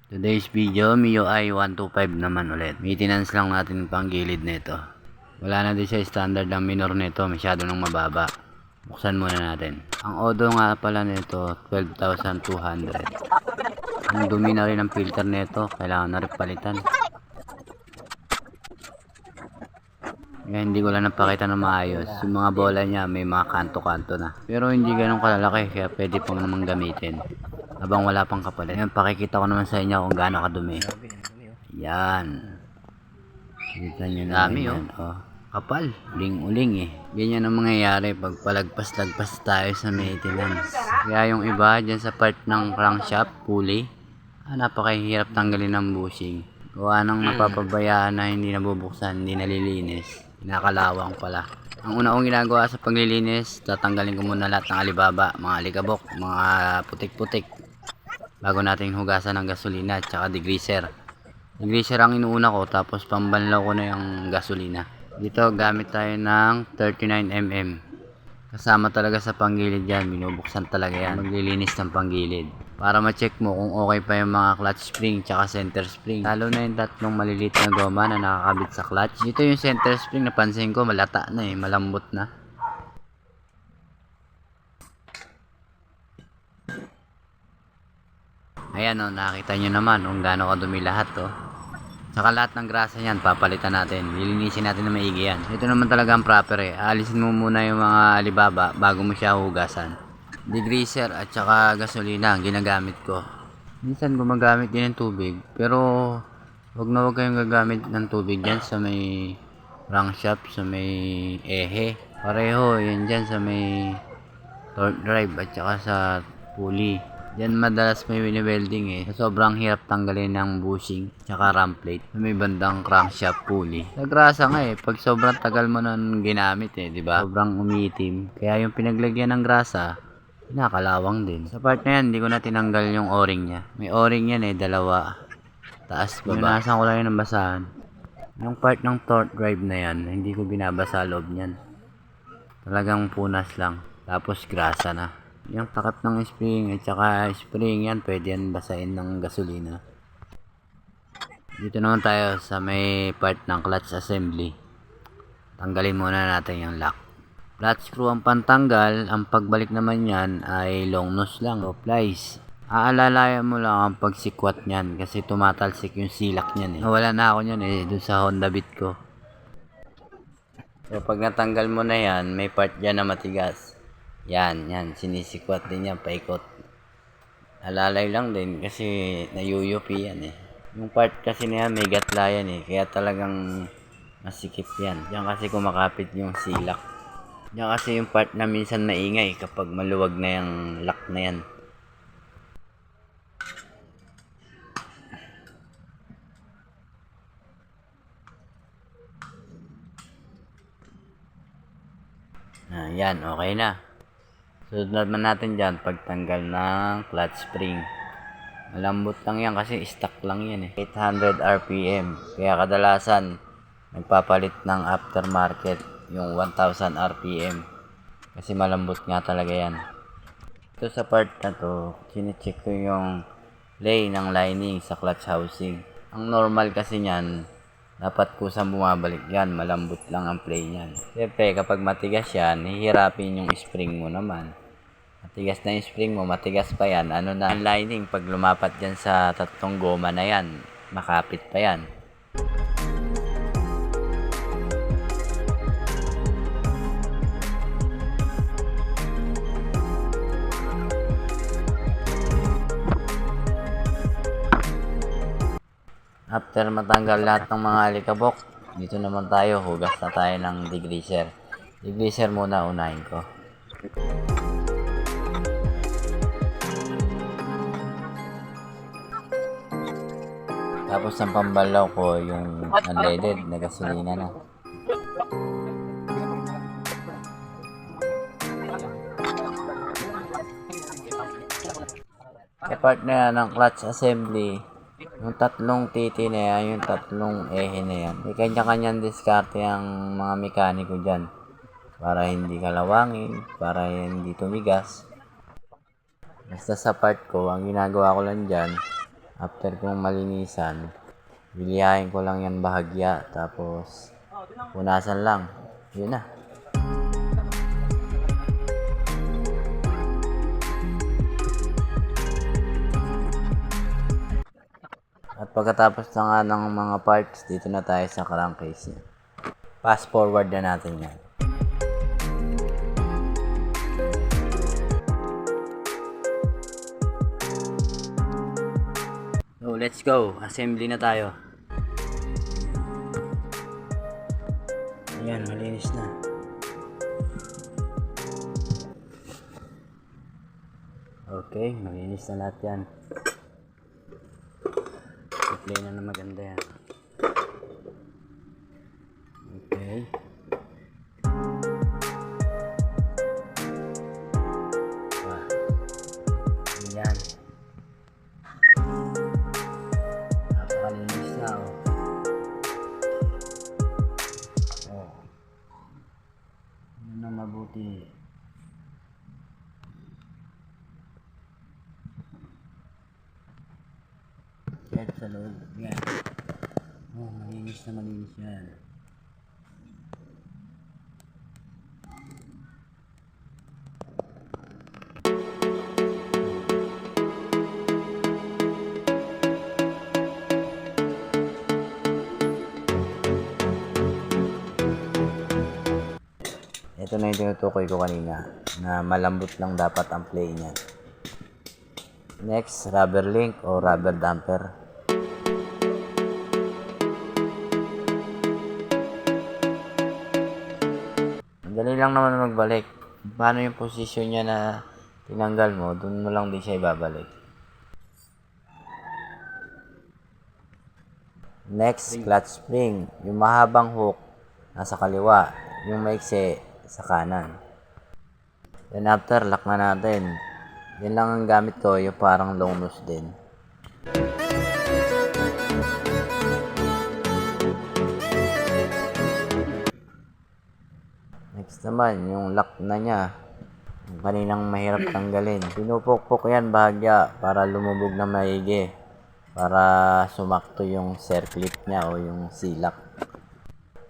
Today's video, MIUI 125 naman ulit. Maintenance lang natin pang gilid nito. Wala na din siya standard ng minor nito, masyado nang mababa. Buksan muna natin. Ang odo nga pala nito, 12,200. Ang dumi na rin ang filter nito, kailangan na rin palitan. Kaya hindi ko lang napakita na maayos. Yung mga bola niya may mga kanto-kanto na. Pero hindi ganun kalalaki, kaya pwede pang namang gamitin habang wala pang kapalit. Ngayon, pakikita ko naman sa inyo kung gaano kadumi. Yan. Kita nyo namin yan. Oh, kapal. Uling-uling eh. Ganyan ang mangyayari pag palagpas-lagpas tayo sa maintenance. Kaya yung iba dyan sa part ng crankshaft, pulley, napakahirap tanggalin ng bushing. Gawa nang napapabayaan na hindi nabubuksan, hindi nalilinis. Nakalawang pala. Ang una kong ginagawa sa paglilinis, tatanggalin ko muna lahat ng alibaba, mga alikabok, mga putik-putik, bago natin hugasan ng gasolina at saka degreaser. Degreaser ang inuuna ko, tapos pambanlaw ko na yung gasolina. Dito gamit tayo ng 39mm. Kasama talaga sa panggilid yan, binubuksan talaga yan. Maglilinis ng panggilid para ma-check mo kung okay pa yung mga clutch spring tsaka center spring. Lalo na yung tatlong maliliit na goma na nakakabit sa clutch. Dito yung center spring, napansin ko malata na eh, malambot na. Ayan o, nakita nyo naman kung gaano kadumi lahat o. Saka lahat ng grasa yan, papalitan natin. Lilinisin natin na maigi yan. Ito naman talaga ang proper eh. Aalisin mo muna yung mga alibaba bago mo siya hugasan. Degreaser at saka gasolina ang ginagamit ko. Minsan gumagamit din ng tubig, pero wag na wag kayong gagamit ng tubig dyan sa may crankshaft, sa may ehe. Pareho yan dyan sa may torque drive at saka sa pulley. Yan madalas may wini-welding eh. Sobrang hirap tanggalin ng bushing tsaka ram plate sa may bandang crankshaft pulley. Nagrasa nga eh, pag sobrang tagal mo nang ginamit eh, di ba? Sobrang umiitim. Kaya yung pinaglagyan ng grasa, nakalawang din. Sa part na yan, hindi ko na tinanggal yung o-ring niya. May o-ring yan eh, dalawa. Taas, baba. Pinunasan ko lang yun ng basahan. Yung part ng torque drive na yan, hindi ko binabasa loob niyan. Talagang punas lang. Tapos grasa na. Yung takip ng spring at saka spring yan, pwede yan basahin ng gasolina. Dito naman tayo sa may part ng clutch assembly. Tanggalin muna natin yung lock. Flat screw ang pantanggal, ang pagbalik naman yan ay long nose lang o plies. Aalalayan mo lang ang pagsikwat nyan kasi tumatalsik yung silak nyan eh. Nawala na ako nyan eh, dun sa Honda Beat ko. So pag natanggal mo na yan, may part dyan na matigas. Yan, sinisikwat din yan, paikot. Alalay lang din kasi nayuyupi yan eh. Yung part kasi niya may gatla yan eh, kaya talagang masikip yan. Yan kasi kumakapit yung silak. Yan kasi yung part na minsan maingay kapag maluwag na yung lock na yan. Yan, okay na. Sunod naman natin dyan pagtanggal ng clutch spring. Malambot lang yan kasi stock lang yan eh. 800 RPM. Kaya kadalasan nagpapalit ng aftermarket yung 1000 RPM. Kasi malambot nga talaga yan. Ito sa part na to, chinecheck ko yung lay ng lining sa clutch housing. Ang normal kasi niyan, dapat kusang bumabalik yan, malambot lang ang play niyan. Siyempre, kapag matigas yan, hihirapin yung spring mo naman. Matigas na yung spring mo, matigas pa yan. Ano na ang lining, pag lumapat dyan sa tatlong goma na yan, makapit pa yan. After matanggal lahat ng mga alikabok, dito naman tayo, hugas na tayo ng degreaser. Degreaser muna unahin ko. Tapos ang pambalaw ko yung unleaded na gasolina na. Sa part na yan ng clutch assembly, yung tatlong titi na yan, yung tatlong ehe na yan, may kanya-kanyang diskarte ang mga mekaniko dyan para hindi kalawangin, para hindi tumigas. Basta sa part ko, ang ginagawa ko lang dyan, After kong malinisan, bilihain ko lang yan bahagya. Tapos, punasan lang. Yun na. At pagkatapos na nga ng mga parts, dito na tayo sa crankcase niya. Fast forward na natin yan. So, let's go. Assembly na tayo. Ayan, malinis na. Okay, malinis na lahat yan. I-play na maganda yan. Okay. Ayan. Napakalinis na, oh. Oh. Yun ang mabuti. Kahit sa loob. Yan. Oh, malinis na malinis yan. Ito na yung tinutukoy ko kanina na malambot lang dapat ang play niya. Next, rubber link o rubber damper. Dali lang naman magbalik. Paano yung posisyon niya na tinanggal mo, dun mo lang din siya ibabalik. Next, clutch spring. Yung mahabang hook nasa kaliwa, yung maiksi sa kanan. Then after, lock na natin. Yan lang ang gamit ko, yung parang long nose din. Next naman, yung lock na niya. Yung kaninang mahirap tanggalin. Pinupukpok yan bahagya para lumubog na maigi. Para sumakto yung circlip niya o yung silak.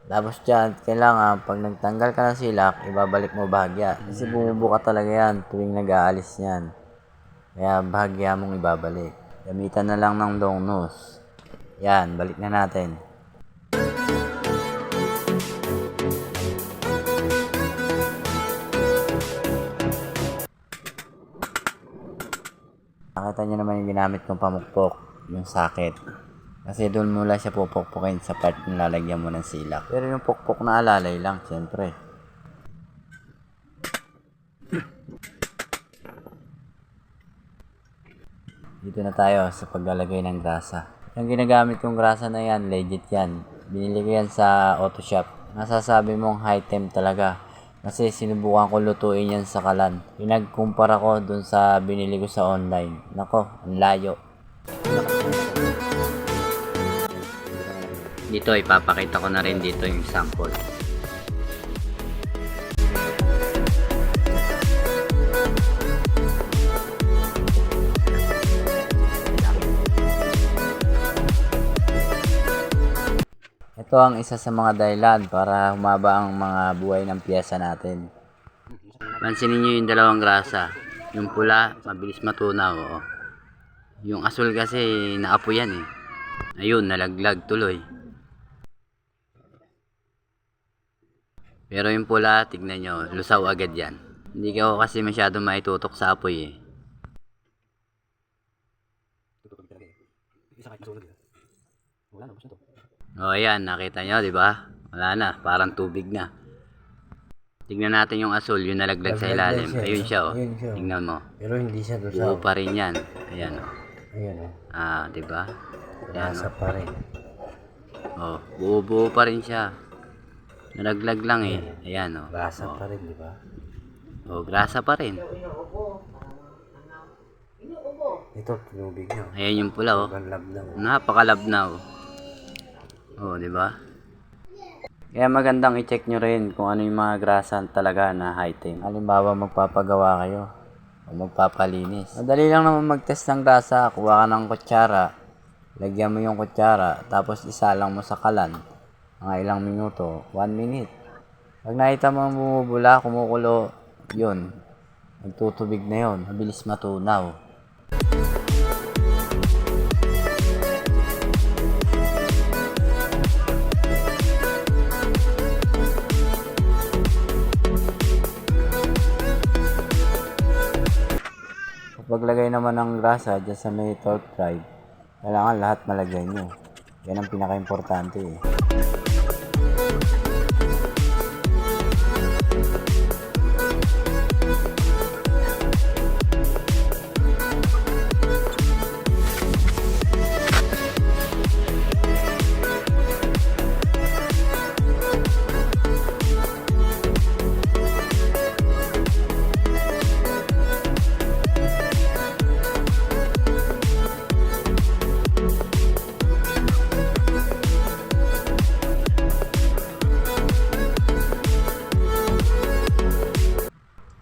Tapos dyan, kailangan pag nagtanggal ka ng silak, ibabalik mo bahagya. Kasi bumubuka talaga yan tuwing nag-aalis yan. Kaya bahagya mong ibabalik. Gamitan na lang ng long nose. Yan, balik na natin. Nakita nyo naman yung ginamit kong pamukpok, yung socket. Kasi doon mula siya pupukpukin sa part na lalagyan mo ng silak. Pero yung pukpok na alalay lang, siyempre. Dito na tayo sa paglalagay ng grasa. Yung ginagamit kong grasa na yan, legit yan. Binili ko yan sa auto shop. Nasasabi mong high temp talaga. Kasi sinubukan ko lutuin yan sa kalan. Pinagkumpara ko dun sa binili ko sa online. Nako, ang layo. Dito ipapakita ko na rin dito yung sample. Ito ang isa sa mga dahilan para humaba ang mga buhay ng piyesa natin. Pansinin nyo yung dalawang grasa. Yung pula, mabilis matunaw. Oh. Yung asul kasi naapo yan eh. Ayun, nalaglag tuloy. Pero yung pula, tignan nyo, lusaw agad yan. Hindi ko kasi masyado maitutok sa apoy eh. O ayan, nakita nyo, di ba? Wala na, parang tubig na. Tignan natin yung asul, yung nalaglag sa ilalim. Ayun siya, oh. Tignan mo. Pero hindi siya lusaw. Buo pa rin yan. Ayan, oh. Ayan, oh. Ah, di ba? Ayan, Nasa pa rin. oh. Buo pa rin siya. Nalaglag lang eh. Ayan, oh. Grasa pa rin, di ba? Oh, grasa pa rin. Ito, tinubig nyo. Ayan yung pula, oh. Labnaw. Napakalabnaw. Oh, di ba? Kaya magandang i-check nyo rin kung ano yung mga grasa talaga na high temp. Halimbawa, magpapagawa kayo o magpapalinis. Madali lang naman mag-test ng grasa. Kuha ka ng kutsara. Lagyan mo yung kutsara, tapos isalang mo sa kalan. Mga ilang minuto, 1 minute. Pag nakita mo bumubula, kumukulo, yun. Nagtutubig na yun. Mabilis matunaw. Paglagay naman ng grasa dyan sa may torque drive, kailangan lahat malagay nyo. Yan ang pinaka-importante eh.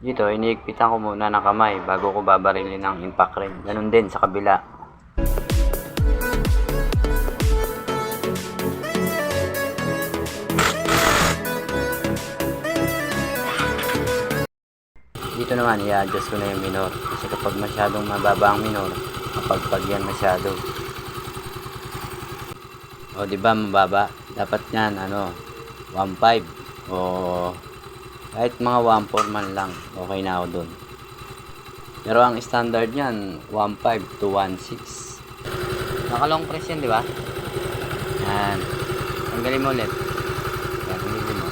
Dito, iniigpitan ko muna ng kamay bago ko babarilin ng impact ring. Ganun din sa kabila. Dito naman, i-adjust ko na yung minor. Kasi kapag masyadong mababa ang minor, kapagpag yan masyado. O, di ba mababa? Dapat yan, 1.5 o kahit mga 1.4 man lang, okay na ako dun. Pero ang standard niyan, 1.5 to 1.6. Naka-long press yan, di ba? Yan. Tanggalin mo ulit. Yan, tanggalin mo.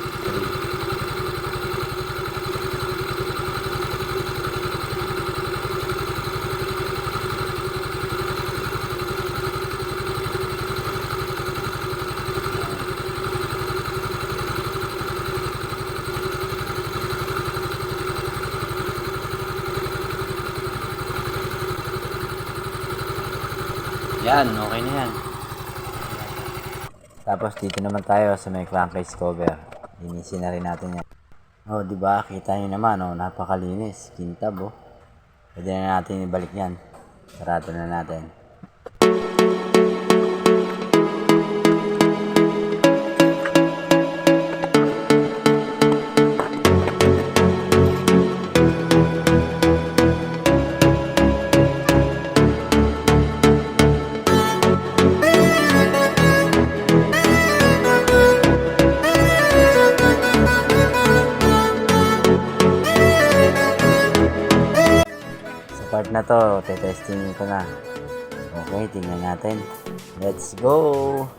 Yan, okay na yan. Tapos dito naman tayo sa may crankcase cover. Linisin na rin natin yan. Oh, di ba? Kita niyo naman, napakalinis. Kintab, oh. Pwede na natin ibalik yan. Sarado na natin. Part na to, testing ko na. Okay, tingnan natin. Let's go!